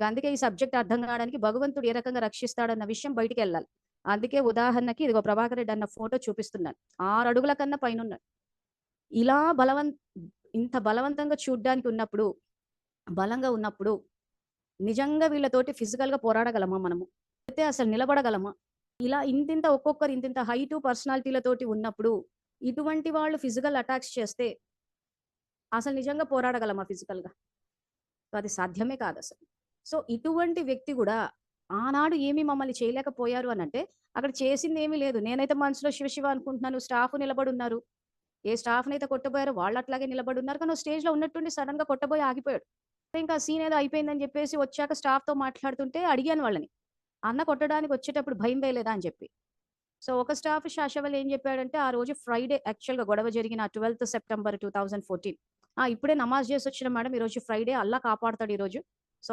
అందుకే ఈ సబ్జెక్ట్ అర్థం కావడానికి భగవంతుడు ఏ రకంగా రక్షిస్తాడన్న విషయం బయటికెళ్ళాలి. అందుకే ఉదాహరణకి ఇదిగో 'ప్రభాకర్ రెడ్డి' అన్న ఫోటో చూపిస్తున్నాను. 6 అడుగుల కన్నా పైనున్నాడు. ఇలా ఇంత బలవంతంగా చూడ్డానికి ఉన్నప్పుడు, బలంగా ఉన్నప్పుడు, నిజంగా వీళ్ళతోటి ఫిజికల్‌గా పోరాడగలమా మనము? అయితే అసలు నిలబడగలమా? ఇలా ఇంతింత ఒక్కొక్కరు ఇంతింత హైటు, పర్సనాలిటీలతోటి ఉన్నప్పుడు, ఇటువంటి వాళ్ళు ఫిజికల్ అటాక్స్ చేస్తే అసలు నిజంగా పోరాడగలమా ఫిజికల్‌గా? అది సాధ్యమే కాదసలు. సో, ఇటువంటి వ్యక్తి గూడా ఆనాడు ఏమి మమ్మల్ని చేయలేకపోయారు అనంటే, అక్కడ చేసిందేమీ లేదు. నేనైతే మనసులో శివ శివ అనుకుంటున్నాను. స్టాఫ్ నిలబడున్నారు. ఏ స్టాఫ్‌నైతే కొట్టబోయారో వాళ్ళట్లాగే నిలబడున్నారు. కానీ ఓ స్టేజ్‌లో ఉన్నట్టుండి సడెన్‌గా కొట్టబోయి ఆగిపోయాడు. ఇంకా సీన్ ఏదో అయిపోయిందని జెప్పేసి వచ్చాక స్టాఫ్‌తో మాట్లాడుతుంటే అడిగాను వాళ్ళని. అన్న కొట్టడానికి వచ్చేటప్పుడు భయం వేయలేదా అని జెప్పి. సో, ఒక స్టాఫ్ శషవల్ ఏం జెప్పాడంటే, ఆ రోజు ఫ్రైడే యాక్చువల్‌గా గొడవ జరిగిన 12థ్ సెప్టెంబర్ 2014 ఇప్పుడే నమాజ్ జేసొచ్చిన మేడం ఈరోజు ఫ్రైడే అల్లా కాపాడతాడు ఈరోజు. సో